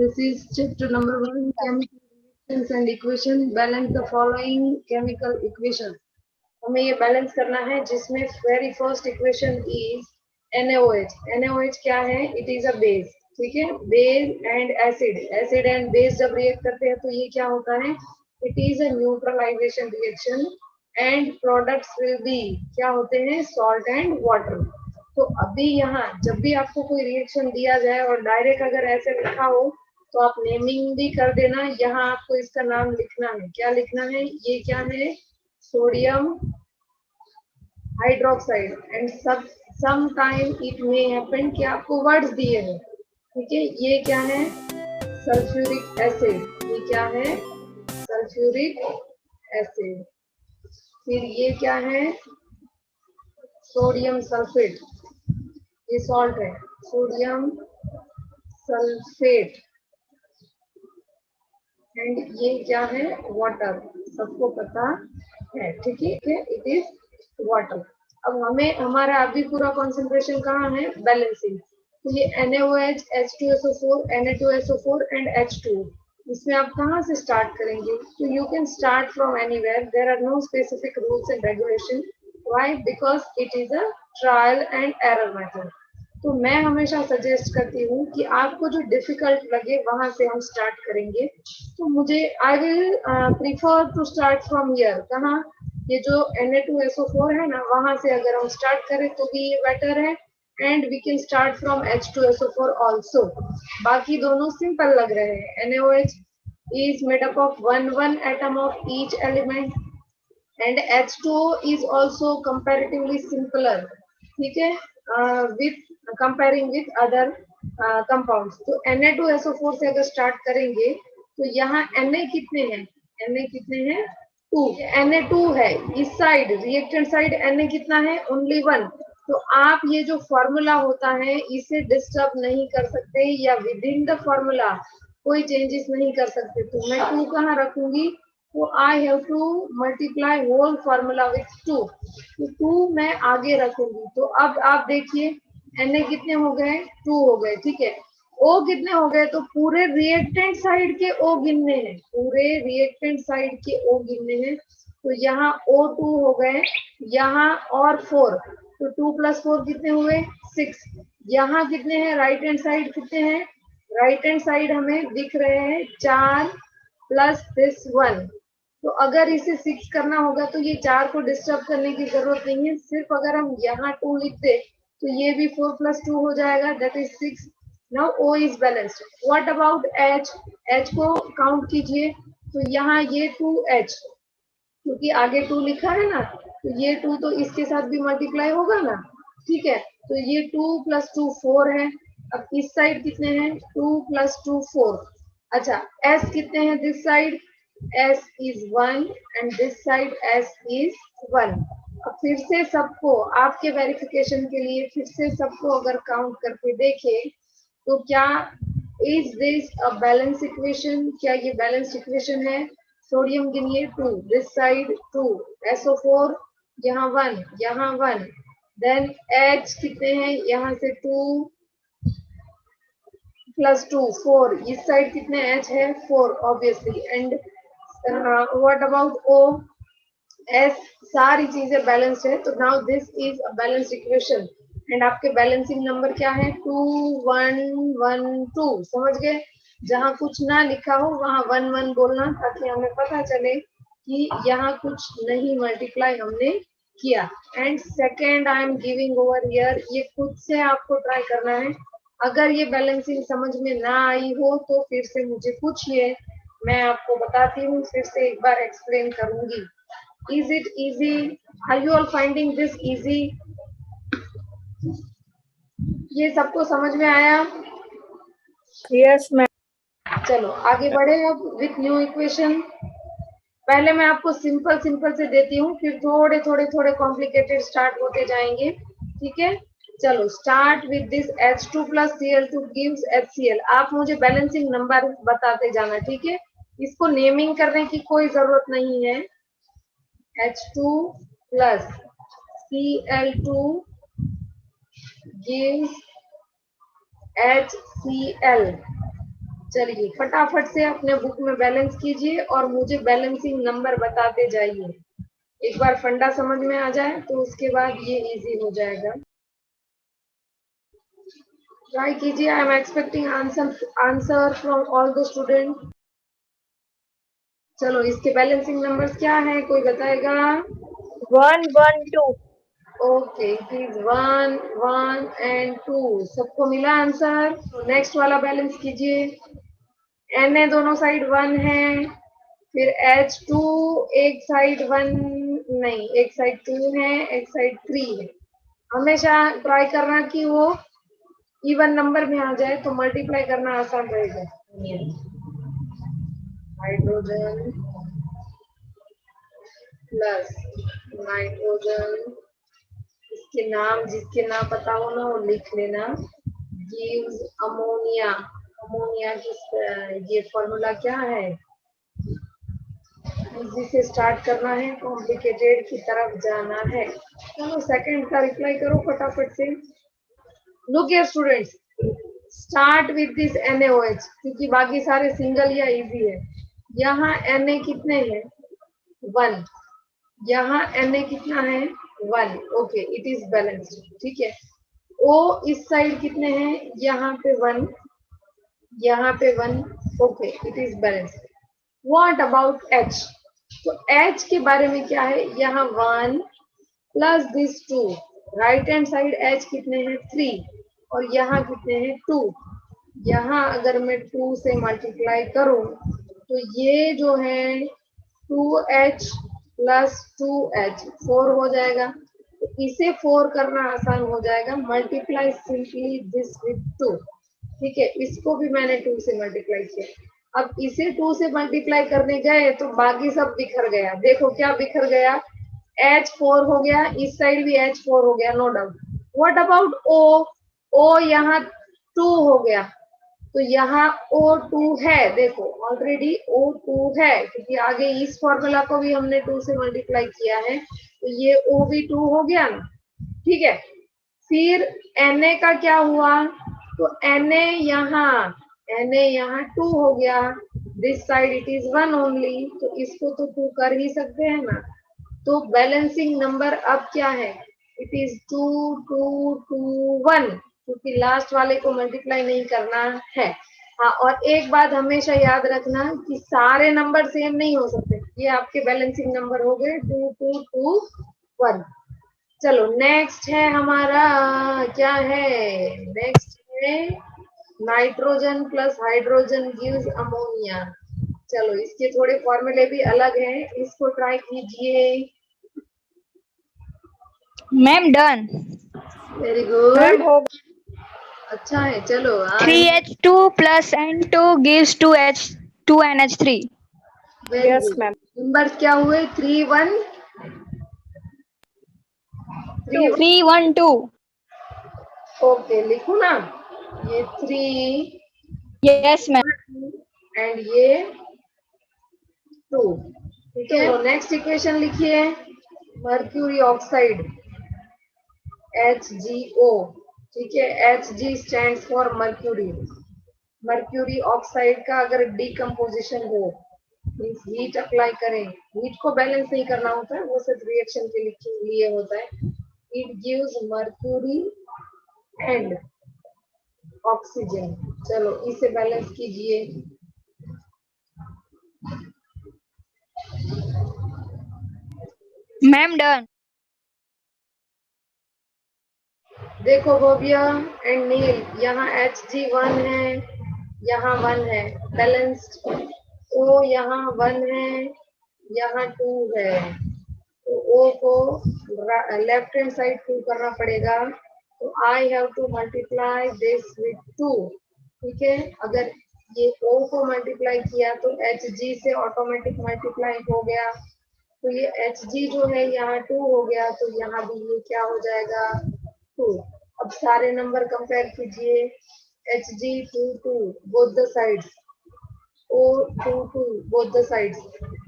This is chapter number 1, chemical reactions and equation. Balance the following chemical equation. हमें ये balance करना है जिसमें very first equation is NaOH. NaOH क्या है? It is a base. ठीक है, base and acid. Acid and base जब रिएक्ट करते हैं तो ये क्या होता है? It is a neutralization reaction and products will be क्या होते हैं? Salt and water. तो अभी यहाँ जब भी आपको कोई रिएक्शन दिया जाए और डायरेक्ट अगर ऐसे लिखा हो तो आप नेमिंग भी कर देना. यहाँ आपको इसका नाम लिखना है. क्या लिखना है? ये क्या है? Sodium hydroxide. And some time it may happen कि आपको वर्ड्स दिए हैं. ठीक है, ये क्या है? Sulphuric acid. ये क्या है? Sulphuric acid. फिर ये क्या है? Sodium sulphate. ये सॉल्ट है. Sodium sulphate. एंड ये क्या है? वाटर. सबको पता है. ठीक है, इट इज वाटर. अब हमें हमारा अभी पूरा कंसंट्रेशन कहाँ है? बैलेंसिंग. तो ये NaOH, H2SO4, Na2SO4 and H2. इसमें आप कहाँ से स्टार्ट करेंगे? तो you can start from anywhere. There are no specific rules and regulation. Why? Because it is a trial and error method. तो मैं हमेशा सजेस्ट करती हूँ कि आपको जो डिफिकल्ट लगे वहां से हम स्टार्ट करेंगे. तो मुझे I will prefer to start from here. कहाँ? ये जो Na2SO4 है ना, वहां से अगर हम स्टार्ट करें तो भी ये बेटर है. And we can start from H2SO4 also. बाकी दोनों सिंपल लग रहे हैं. NaOH is made up of one atom of each element and H2O is also comparatively simpler. ठीक है, with comparing with other compounds. तो Na2SO4 से अगर स्टार्ट करेंगे तो यहाँ Na कितने हैं? Na कितने हैं? 2. Na2 है. इस साइड रिएक्टेंट साइड Na कितना है? ओनली 1. तो आप ये जो फॉर्मूला होता है इसे डिस्टर्ब नहीं कर सकते या विद इन द फॉर्मूला कोई चेंजेस नहीं कर सकते. तो मैं 2 कहाँ रखूंगी? तो I have to multiply whole formula with 2. तो 2 मैं आगे रखूंगी. तो अब आप देखिए Na कितने हो गए? 2 हो गए. ठीक है, O कितने हो गए? तो पूरे रिएक्टेंट साइड के O गिनने हैं. पूरे रिएक्टेंट साइड के O गिनने हैं. तो यहाँ O2 हो गए. यहाँ और 4. तो 2 + 4 कितने हुए? 6. यहाँ कितने हैं? राइट हैंड साइड कितने हैं? राइट हैंड साइड हमें दिख रहे हैं 4 प्लस दिस 1. तो अगर इसे 6 करना होगा तो ये 4 को डिस्टर्ब करने की जरूरत नहीं है. सिर्फ अगर हम यहाँ 2 लिख दे तो ये भी 4 + 2 हो जाएगा. That is 6. Now O is balanced. What about H? H को काउंट कीजिए. तो यहाँ ये 2H क्योंकि आगे 2 लिखा है ना, तो ये 2 तो इसके साथ भी मल्टीप्लाई होगा ना. ठीक है, तो ये 2 + 2 4 है. अब इस साइड कितने हैं? 2 + 2 4. अच्छा, S कितने हैं this side? S is 1 and this side S is 1. अब फिर से सबको आपके वेरिफिकेशन के लिए फिर से सबको अगर काउंट करके देखें तो क्या is this a balance equation? क्या ये बैलेंस इक्वेशन है? सोडियम गिनिए 2, दिस साइड 2, SO4 यहाँ 1, यहाँ 1. देन H कितने हैं? यहाँ से 2 + 2 4. इस साइड कितने H है? 4 obviously. And what about O? S सारी चीजें बैलेंस्ड है. तो now this is a balanced equation. And आपके बैलेंसिंग नंबर क्या है? 2 1 1 2. समझ गए? जहां कुछ ना लिखा हो वहां 1 1 बोलना ताकि हमें पता चले कि यहाँ कुछ नहीं मल्टीप्लाई हमने किया. And second I am giving over here. ये खुद से आपको ट्राई करना है. अगर ये बैलेंसिंग समझ में ना आई हो तो फिर से मुझे पूछिए. मैं आपको बताती हूँ. फिर से एक बार एक्सप्लेन करूंगी. Is it easy? Are you all finding this easy? ये सबको समझ में आया? Yes ma'am. चलो आगे बढ़े अब विथ न्यू इक्वेशन. पहले मैं आपको सिंपल से देती हूँ, फिर थोड़े कॉम्प्लिकेटेड स्टार्ट होते जाएंगे. ठीक है, चलो start with this H2 + Cl2 gives HCl. आप मुझे बैलेंसिंग नंबर बताते जाना. ठीक है, इसको नेमिंग करने की कोई जरूरत नहीं है. H2 + Cl2 gives HCl. चलिए फटाफट से अपने बुक में बैलेंस कीजिए और मुझे बैलेंसिंग नंबर बताते जाइए। एक बार फंडा समझ में आ जाए तो उसके बाद ये इजी हो जाएगा। ट्राई कीजिए। I am expecting answer from all the student. चलो इसके बैलेंसिंग नंबर्स क्या है, कोई बताएगा? 1, 1, 2. Okay, it is 1, 1 and 2। सबको मिला आंसर? तो नेक्स्ट वाला बैलेंस कीजिए। Na दोनों साइड 1 है, फिर H2 एक साइड 1 नहीं, एक साइड 2 है, एक साइड 3 है। हमेशा ट्राई करना कि वो इवन नंबर में आ जाए तो मल्टीप्लाई करना आसान रहेगा। हाइड्रोजन प्लस नाइट्रोजन, इसके नाम जिसके नाम पता हो ना वो लिख लेना। Gives ammonia. अमोनिया की ये फॉर्मूला क्या है? इजी से स्टार्ट करना है, कॉम्प्लिकेटेड की तरफ जाना है। चलो सेकंड का रिप्लाई करो फटाफट से। Look here students, start with this NaOH क्योंकि बाकी सारे सिंगल या इजी है। यहाँ Na कितने हैं? 1। यहाँ Na कितना है? 1। Okay, it is balanced. ठीक है। O इस साइड कितने हैं? यहाँ पे 1, यहाँ पे 1। Okay, it is balanced. What about H? तो H के बारे में क्या है? यहाँ 1 plus this 2। Right hand side H कितने हैं? 3 और यहाँ कितने हैं? 2। यहाँ अगर मैं 2 से मल्टीप्लाई करूं तो ये जो है 2H प्लस 2H 4 हो जाएगा। तो इसे 4 करना आसान हो जाएगा। Multiply simply this with 2। ठीक है, इसको भी मैंने 2 से मल्टीप्लाई किया। अब इसे 2 से मल्टीप्लाई करने गए तो बाकी सब बिखर गया। देखो क्या बिखर गया? H4 हो गया, इस साइड भी H4 हो गया, no doubt. What about O? O यहाँ 2 हो गया, तो यहाँ O2 है। देखो ऑलरेडी O2 है क्योंकि आगे इस फॉर्मूला को भी हमने 2 से मल्टीप्लाई किया है, तो ये O भी 2 हो गया ना। ठीक है, फिर Na का क्या हुआ? तो Na यहाँ 2 हो गया। This side it is 1 only, तो इसको तो 2 कर ही सकते हैं ना। तो बैलेंसिंग नंबर अब क्या है? इट इज 2, 2, 2, 1 क्योंकि लास्ट वाले को मल्टीप्लाई नहीं करना है। हाँ, और एक बात हमेशा याद रखना कि सारे नंबर सेम नहीं हो सकते। ये आपके बैलेंसिंग नंबर हो गए 2, 2, 2, 1। चलो नेक्स्ट है हमारा, क्या है नेक्स्ट? है nitrogen plus hydrogen gives ammonia. चलो इसके थोड़े फॉर्मूले भी अलग हैं, इसको ट्राई कीजिए। Ma'am done. Very good, ma'am हो अच्छा है। चलो 3H2 plus N2 gives 2NH3. Very yes good. Ma'am. Numbers क्या हुए? 3, 1, 3। 3, 1, 2. ओके, लिखू ना, ये 3 यस मैम. एंड ये 2। ठीक है, तो नेक्स्ट इक्वेशन लिखिए। Mercury oxide HgO। ठीक है, Hg stands for mercury. Mercury oxide का अगर डीकम्पोजिशन हो, मीन्स हीट अप्लाई करें, हीट को बैलेंस नहीं करना होता है, वो सिर्फ रिएक्शन के लिए होता है। It gives mercury and oxygen. चलो इसे बैलेंस कीजिए। Ma'am done. देखो बोबिया एंड नील, यहाँ Hg 1 है, यहाँ 1 है, बैलेंस्ड। O यहाँ 1 है, यहाँ 2 है, तो O को लेफ्ट हैंड साइड 2 करना पड़ेगा। तो I have to multiply this with 2। ठीक है, अगर ये O को मल्टीप्लाई किया तो Hg से ऑटोमेटिक मल्टीप्लाई हो गया, तो ये Hg जो है यहाँ 2 हो गया, तो यहाँ भी ये क्या हो जाएगा? 2। अब सारे नंबर कंपेयर कीजिए। Hg 2, 2 both the sides, O 2, 2 both the sides.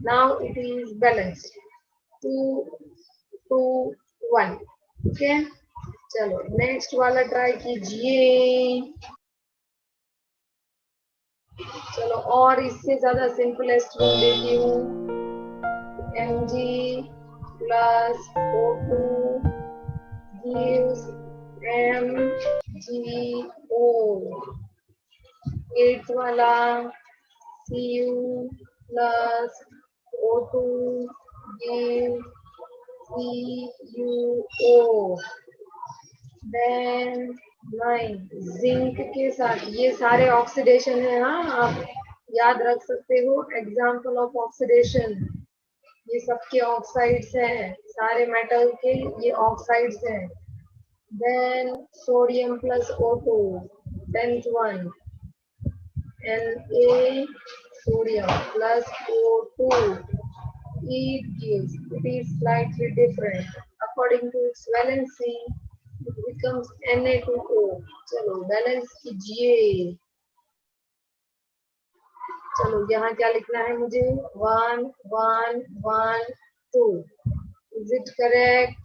Now it is balanced 2, 2, 1। ठीक है, चलो नेक्स्ट वाला ट्राई कीजिए। चलो और इससे ज्यादा सिंपलेस्ट रूल देती हूँ, Mg plus O2 gives MgO. 8th वाला Cu plus O2 gives CuO. Then 9 zinc के साथ, ये सारे ऑक्सीडेशन है, हाँ आप याद रख सकते हो, एग्जाम्पल ऑफ ऑक्सीडेशन, ये सबके ऑक्साइड्स हैं, सारे मेटल के ये ऑक्साइड्स हैं। Then sodium plus O2, 10th one Na sodium plus O2, it gives, it is slightly different according to its valency, it becomes Na2O. चलो बैलेंस कीजिए। चलो यहाँ क्या लिखना है मुझे, 1 1 1 2, is it correct?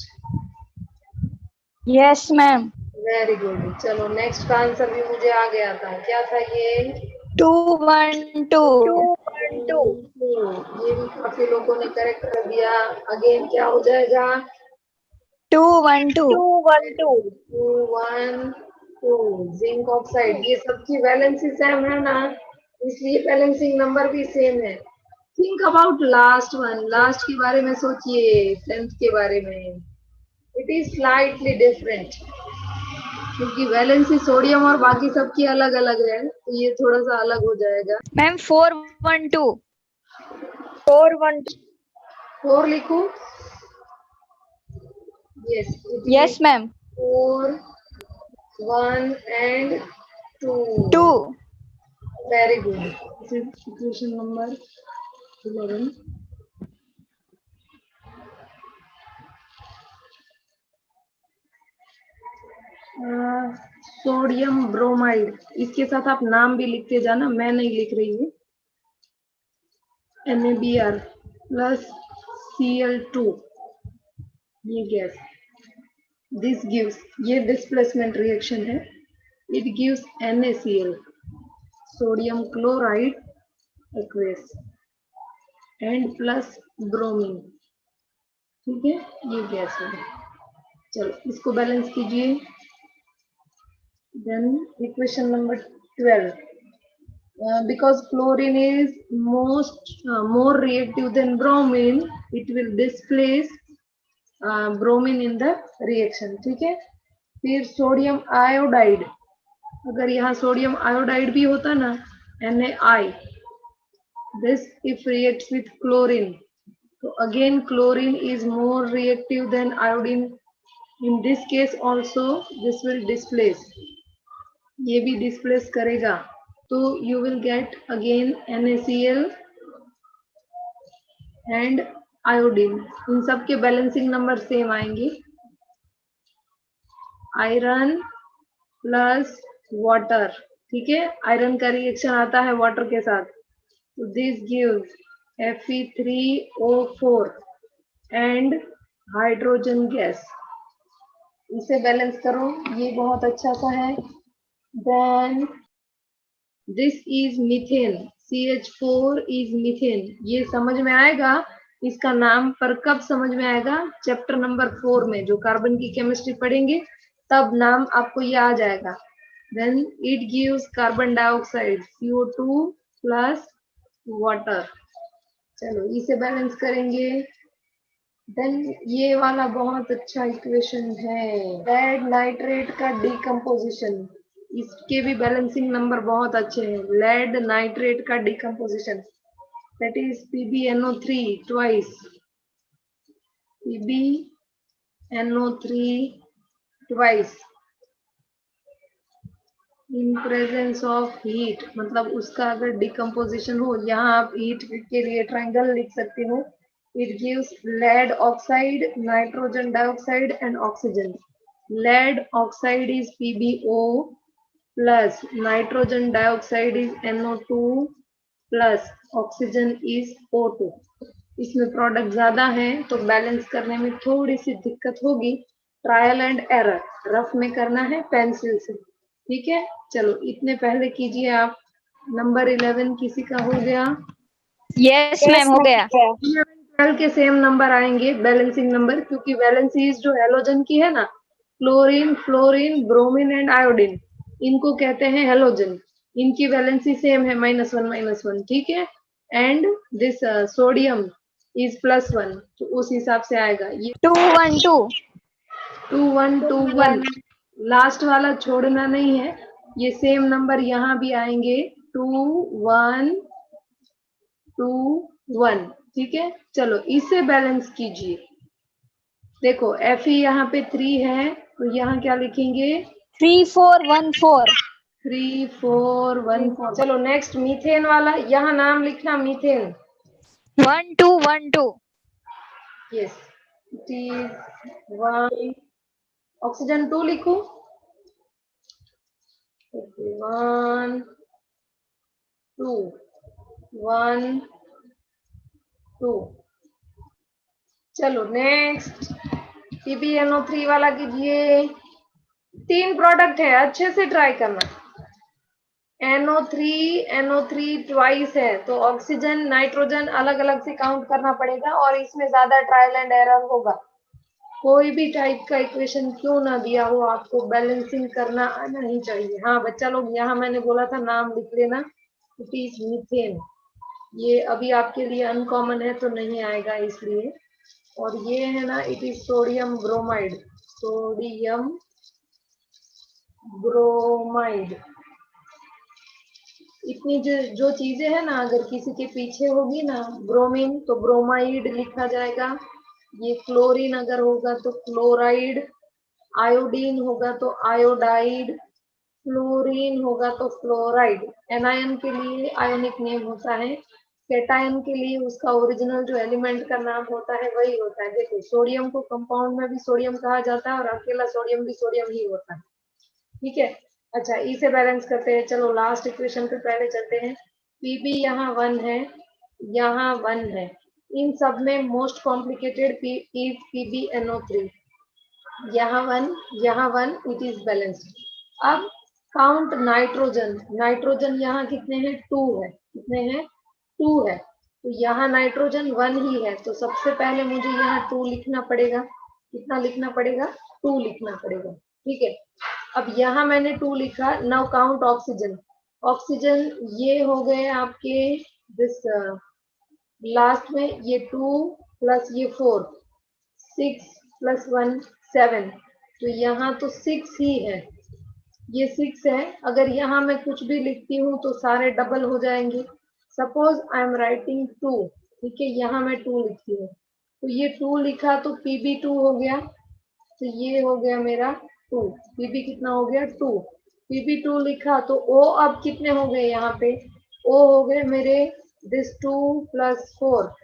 Yes, ma'am. Very good. चलो next का आंसर भी मुझे आ गया था, क्या था ये? 2 1 2. ये भी काफी लोगों ने करेक्ट कर दिया। अगेन क्या हो जाएगा? 2 1 2. 2 1 2। जिंक ऑक्साइड, ये सबकी वैलेंसी सेम है ना, इसलिए बैलेंसिंग नंबर भी सेम है। Think about last one, last के बारे में सोचिए, 10th के बारे में। इट इज स्लाइटली डिफरेंट, क्योंकि वैलेंसी सोडियम और बाकी सबकी अलग अलग है, तो ये थोड़ा सा अलग हो जाएगा। Ma'am, 4 1 2. 4 लिखूं? Yes Yes, ma'am. 4 1 and 2। 2. Very good. Equation number 11। Sodium bromide, इसके साथ आप नाम भी लिखते जाना, मैं नहीं लिख रही हूँ। NaBr plus Cl2, ये गैस, दिस गिव्स, ये डिस्प्लेसमेंट रिएक्शन है, it gives NaCl, sodium chloride aqueous and plus bromine. ठीक है, ये गैस है। चलो इसको बैलेंस कीजिए। Then equation number 12, because chlorine is more reactive than bromine, it will displace bromine in the reaction। ठीक है, फिर सोडियम आयोडाइड, अगर यहाँ सोडियम आयोडाइड भी होता ना, NaI, this if reacts with chlorine, so again chlorine is more reactive than iodine, in this case also this will displace, ये भी डिस्प्लेस करेगा, तो you will get again NaCl and iodine. इन सब के बैलेंसिंग नंबर सेम आएंगे। Iron plus water, ठीक है, आयरन का रिएक्शन आता है वाटर के साथ, तो this gives Fe3O4 and hydrogen gas. इसे बैलेंस करो, ये बहुत अच्छा सा है। Then this is methane, CH4 is methane, ये समझ में आएगा इसका नाम, पर कब समझ में आएगा? चैप्टर नंबर 4 में जो कार्बन की केमिस्ट्री पढ़ेंगे तब नाम आपको ये आ जाएगा। Then it gives carbon dioxide CO2 plus water. चलो इसे बैलेंस करेंगे। देन ये वाला बहुत अच्छा इक्वेशन है, लेड नाइट्रेट का डिकम्पोजिशन, इसके भी बैलेंसिंग नंबर बहुत अच्छे हैं। लेड नाइट्रेट का decomposition, that is PbNO3 twice, PbNO3 twice in presence of heat, मतलब उसका अगर डिकम्पोजिशन हो, यहाँ आप हीट के लिए ट्रायंगल लिख सकते हो। It gives lead oxide, nitrogen dioxide and oxygen. Lead oxide is PbO plus nitrogen dioxide is NO2 plus oxygen is O2। इसमें प्रोडक्ट ज्यादा है तो बैलेंस करने में थोड़ी सी दिक्कत होगी, ट्रायल एंड एरर, रफ में करना है पेंसिल से। ठीक है, चलो इतने पहले कीजिए आप। नंबर 11 किसी का हो गया? यस मैम, हो गया। 12 के सेम नंबर आएंगे बैलेंसिंग नंबर, क्योंकि वैलेंसीज जो हेलोजन की है ना, chlorine, fluorine, bromine and iodine, इनको कहते हैं हेलोजन। इनकी वैलेंसी सेम है -1 ठीक है। एंड दिस सोडियम इज +1, तो उस हिसाब से आएगा ये 212। 2121। लास्ट वाला छोड़ना नहीं है, ये सेम नंबर यहाँ भी आएंगे 2121, ठीक है। चलो इसे बैलेंस कीजिए। देखो Fe यहाँ पे 3 है, तो यहाँ क्या लिखेंगे? 3414। 3414। चलो नेक्स्ट मीथेन वाला, यहाँ नाम लिखना methane. 1212। Yes, it is 1। Oxygen 2 लिखो। 1 2 1 2। चलो नेक्स्ट PbNO3 वाला कीजिए। 3 प्रोडक्ट है, अच्छे से ट्राई करना। NO3 ट्वाइस है, तो ऑक्सीजन नाइट्रोजन अलग अलग से काउंट करना पड़ेगा, और इसमें ज्यादा ट्रायल एंड एरर होगा। कोई भी टाइप का इक्वेशन क्यों ना दिया हो, आपको बैलेंसिंग करना आना ही चाहिए। हाँ बच्चा लोग, यहाँ मैंने बोला था नाम लिख लेना, इट इज मीथेन। ये अभी आपके लिए अनकॉमन है तो नहीं आएगा इसलिए। और ये है ना, it is sodium bromide. Sodium bromide. इतनी जो चीजें है ना, अगर किसी के पीछे होगी ना, ब्रोमीन तो ब्रोमाइड लिखा जाएगा। ये क्लोरीन अगर होगा तो क्लोराइड, आयोडीन होगा तो आयोडाइड, फ्लोरीन होगा तो फ्लोराइड। एनायन के लिए आयोनिक नेम होता है, कैटायन के लिए उसका ओरिजिनल जो एलिमेंट का नाम होता है वही होता है। देखो सोडियम को कंपाउंड में भी सोडियम कहा जाता है, और अकेला सोडियम भी सोडियम ही होता है, ठीक है। अच्छा इसे बैलेंस करते हैं। चलो लास्ट इक्वेशन पे पहले चलते हैं। Pb यहाँ 1 है, यहाँ 1 है, इन सब में मोस्ट कॉम्प्लिकेटेड इज PbNO3। यहाँ 1, यहाँ 1, इट इज बैलेंस्ड। अब काउंट नाइट्रोजन। नाइट्रोजन यहाँ कितने हैं? 2 है। कितने हैं? 2 है। तो यहाँ नाइट्रोजन 1 ही है, तो सबसे पहले मुझे यहाँ 2 लिखना पड़ेगा। कितना लिखना पड़ेगा? 2 लिखना पड़ेगा, ठीक है। अब यहाँ मैंने 2 लिखा। Now count oxygen. ऑक्सीजन ये हो गए आपके दिस लास्ट में, ये 2 प्लस ये 4, 6 प्लस 1 7, तो यहाँ तो 6 ही है। ये 6 है। अगर यहाँ मैं कुछ भी लिखती हूँ तो सारे डबल हो जाएंगे। सपोज आई एम राइटिंग 2, ठीक है, यहाँ मैं 2 लिखती हूँ, तो ये 2 लिखा तो Pb2 हो गया, तो ये हो गया मेरा 2। Pb कितना हो गया? 2। Pb2 लिखा तो O अब कितने हो गए यहाँ पे? O हो गए मेरे दिस 2 प्लस 4,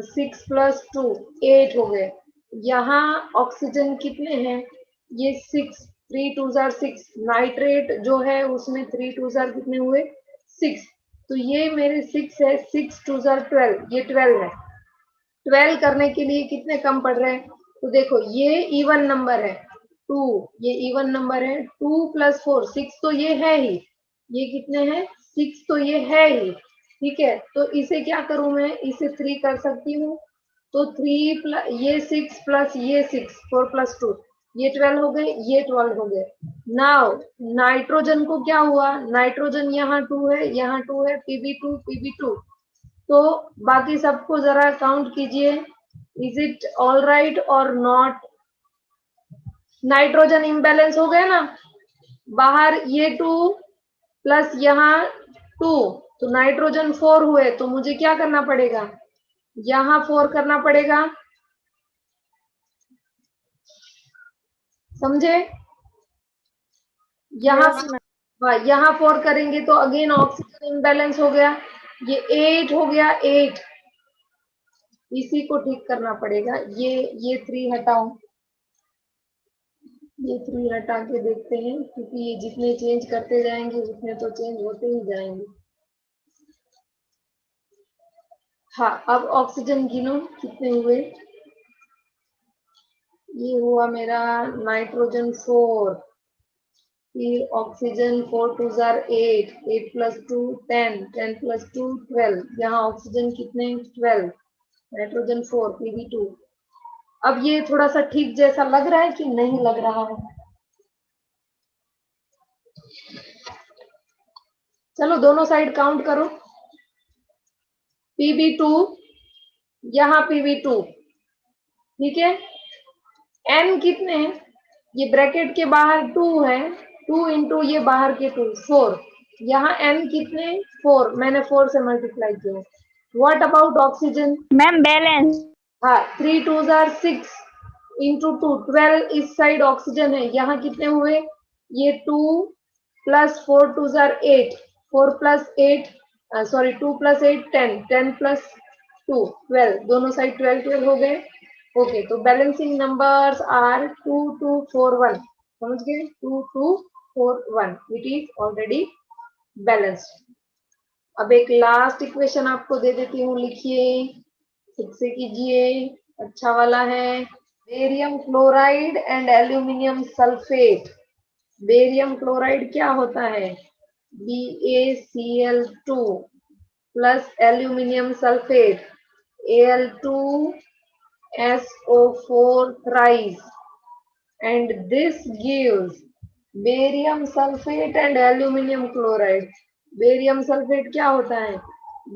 6 प्लस 2, 8 हो गए। यहाँ ऑक्सीजन कितने हैं? ये 6, 3 2 जार 6। नाइट्रेट जो है उसमें 3 2 जार कितने हुए? 6। तो ये मेरे 6 है, 6 2 जार 12, ये 12 है। 12 करने के लिए कितने कम पड़ रहे हैं? तो देखो ये इवन नंबर है 2, ये इवन नंबर है। 2 प्लस 4 6 तो ये है ही। ये कितने हैं? 6 तो ये है ही, ठीक है। तो इसे क्या करूं मैं? इसे 3 कर सकती हूँ, तो 3 प्लस ये 6 प्लस ये 6, 4 प्लस 2, ये 12 हो गए, ये 12 हो गए। नाउ नाइट्रोजन को क्या हुआ? नाइट्रोजन यहाँ 2 है, यहाँ 2 है, Pb2 तो बाकी सबको जरा काउंट कीजिए। इज इट ऑल राइट और नॉट? नाइट्रोजन इम्बैलेंस हो गया ना, बाहर ये 2 प्लस यहाँ 2, तो नाइट्रोजन 4 हुए, तो मुझे क्या करना पड़ेगा? यहाँ 4 करना पड़ेगा, समझे? यहाँ हाँ, यहाँ 4 करेंगे तो अगेन ऑक्सीजन इम्बैलेंस हो गया, ये 8 हो गया, 8। इसी को ठीक करना पड़ेगा। ये 3 हटाओ, ये 3 हटा के देखते हैं, क्योंकि ये जितने चेंज करते जाएंगे उतने तो चेंज होते ही जाएंगे। हाँ अब ऑक्सीजन गिनो कितने हुए। ये हुआ मेरा नाइट्रोजन 4, फिर ऑक्सीजन 4 2 जार 8, 8 प्लस 2 10, 10 प्लस 2 12, यहाँ ऑक्सीजन कितने 12, नाइट्रोजन 4 Pb2। अब ये थोड़ा सा ठीक जैसा लग रहा है कि नहीं लग रहा है? चलो दोनों साइड काउंट करो। Pb2, यहाँ Pb2, ठीक है। n कितने हैं? ये ब्रैकेट के बाहर 2 है, 2 इंटू ये बाहर के 2, 4। यहाँ n कितने? 4, मैंने 4 से मल्टीप्लाई किया। What about oxygen? Ma'am balance. हाँ, 3 2 जार 6 इंटू 2, 12 इस साइड ऑक्सीजन है। यहाँ कितने हुए? ये 2 plus 4 2 jar 8, 4 plus 8 sorry 2 plus 8 10, 10 plus 2 12, दोनों साइड 12 12 हो गए। ओके, तो बैलेंसिंग नंबर्स आर 2 2 4 1, समझ गए? 2 2 4 1, इट इज ऑलरेडी बैलेंस्ड। अब एक लास्ट इक्वेशन आपको दे देती हूँ, लिखिए, ठीक से कीजिए, अच्छा वाला है। Barium chloride and aluminium sulphate. Barium chloride क्या होता है? BaCl2 plus aluminium sulphate Al2SO4 thrice, and this gives barium sulfate and aluminum chloride. Barium sulphate क्या होता है?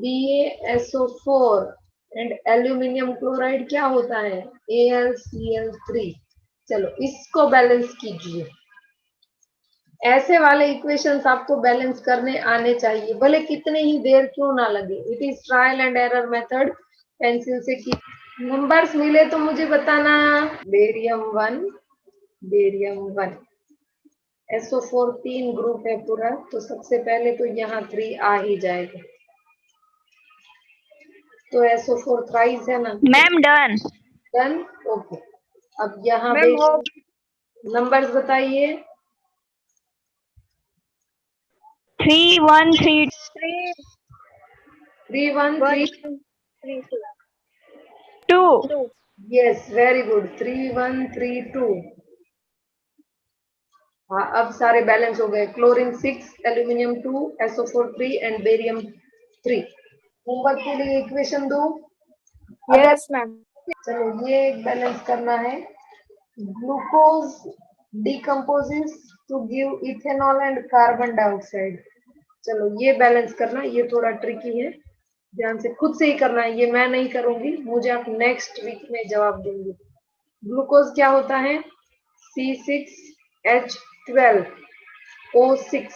BaSO4 एंड एल्यूमिनियम क्लोराइड क्या होता है? AlCl3। चलो इसको बैलेंस कीजिए। ऐसे वाले इक्वेशंस आपको बैलेंस करने आने चाहिए, भले कितने ही देर क्यों ना लगे। It is trial and error method, pencil से की। नंबर्स मिले तो मुझे बताना। बेरियम 1, बेरियम 1, SO4 3 ग्रुप है पूरा, तो सबसे पहले तो यहाँ 3 आ ही जाएगा। तो SO4 थ्राइस है ना मैम डन। Done, okay. अब यहाँ मैम हो नंबर्स बताइए। 3 1 3 3 1 3 2। Yes, very good, 3 1 3 2। हाँ, अब सारे बैलेंस हो गए। Chlorine 6, aluminium 2, SO4 3 and barium 3। Homework के लिए इक्वेशन दो। Yes ma'am. चलो ये बैलेंस करना है। Glucose decomposes to give ethanol and carbon dioxide. चलो ये बैलेंस करना, ये थोड़ा ट्रिकी है, ध्यान से खुद से ही करना है, ये मैं नहीं करूंगी, मुझे आप नेक्स्ट वीक में जवाब देंगे। ग्लूकोज क्या होता है? C6H12O6,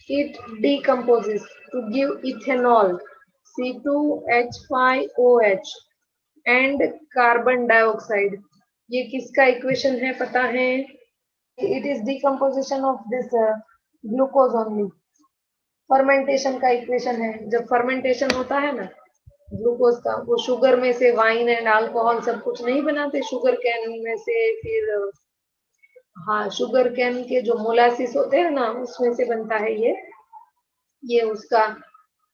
it decomposes to give ethanol, C2H5OH and carbon dioxide। ये किसका इक्वेशन है पता है? It is decomposition of this glucose only। Fermentation का इक्वेशन है। जब फर्मेंटेशन होता है ना ग्लूकोज का, वो शुगर में से वाइन एंड अल्कोहल सब कुछ नहीं बनाते, शुगर कैन में से, फिर हाँ शुगर कैन के जो मोलासिस होते हैं ना उसमें से बनता है ये उसका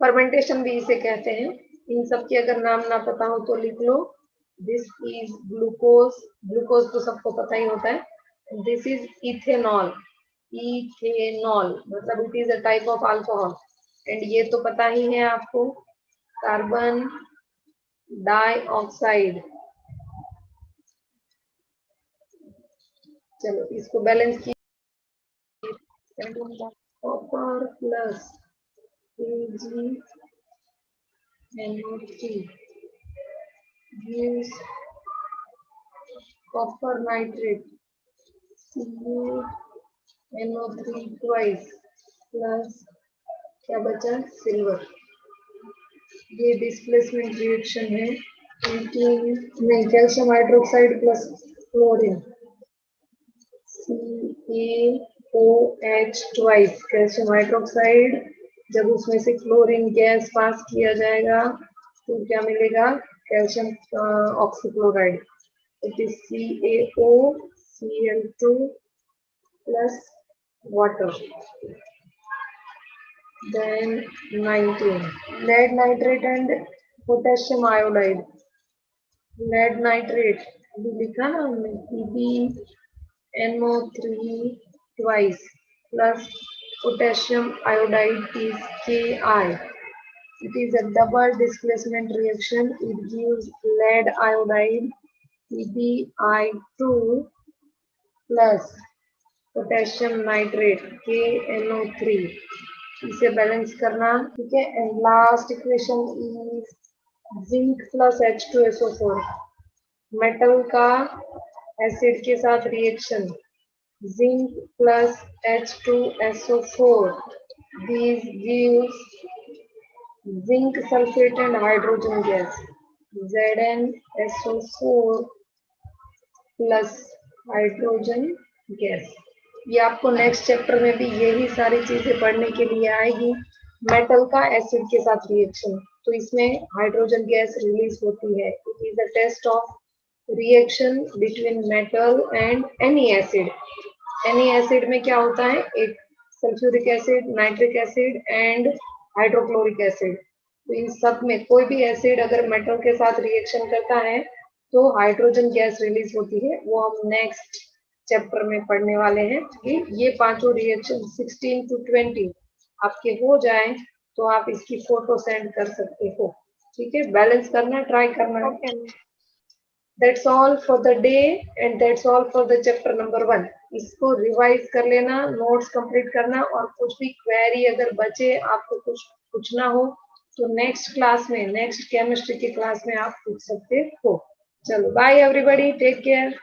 फर्मेंटेशन भी इसे कहते हैं। इन सब के अगर नाम ना पता हो तो लिख लो। दिस इज ग्लूकोज, ग्लूकोज तो सबको पता ही होता है। दिस इज इथेनॉल, इथेनॉल मतलब it is a type of alcohol. And ये तो पता ही है आपको, कार्बन डाइऑक्साइड। चलो इसको बैलेंस की। Copper plus KgNO3 gives copper nitrate CuNO3 twice plus क्या बचा? सिल्वर। ये डिस्प्लेसमेंट रिएक्शन है। नहीं, calcium hydroxide plus chlorine CaOH twice, calcium hydroxide. जब उसमें से क्लोरीन गैस पास किया जाएगा तो क्या मिलेगा? Calcium oxychloride. It is CaOCl2 plus water. Then 19, lead nitrate and potassium iodide। lead nitrate अभी लिखा ना हमने, PbNO3 twice plus potassium iodide is Ki. It is a double displacement reaction. It gives lead iodide PbI2 plus potassium nitrate KNO3. इसे balance करना, ठीक है. And last equation is zinc plus H2SO4. Metal का acid के साथ reaction, zinc plus H2SO4. These gives zinc sulfate and hydrogen gas, ZnSO4 plus hydrogen gas. ये आपको next chapter में भी यही सारी चीजें पढ़ने के लिए आएगी. मेटल का एसिड के साथ रिएक्शन, तो इसमें हाइड्रोजन गैस रिलीज होती है. It is a test of reaction between metal and any acid. Any acid में क्या होता है, एक sulphuric acid, nitric acid and hydrochloric acid. तो इन सब में कोई भी एसिड अगर मेटल के साथ रिएक्शन करता है तो हाइड्रोजन गैस रिलीज होती है. वो हम नेक्स्ट चैप्टर में पढ़ने वाले हैं. ये पांचों रिएक्शन 16 to 20 आपके हो जाए तो आप इसकी फोटो सेंड कर सकते हो. ठीक है, बैलेंस करना, ट्राई करना. Okay. That's all for the day and that's all for the chapter number 1. इसको रिवाइज कर लेना, नोट्स कंप्लीट करना, और कुछ भी क्वेरी अगर बचे, आपको कुछ पूछना हो तो नेक्स्ट क्लास में, नेक्स्ट केमिस्ट्री की क्लास में आप पूछ सकते हो. चलो, बाय एवरीबॉडी, टेक केयर.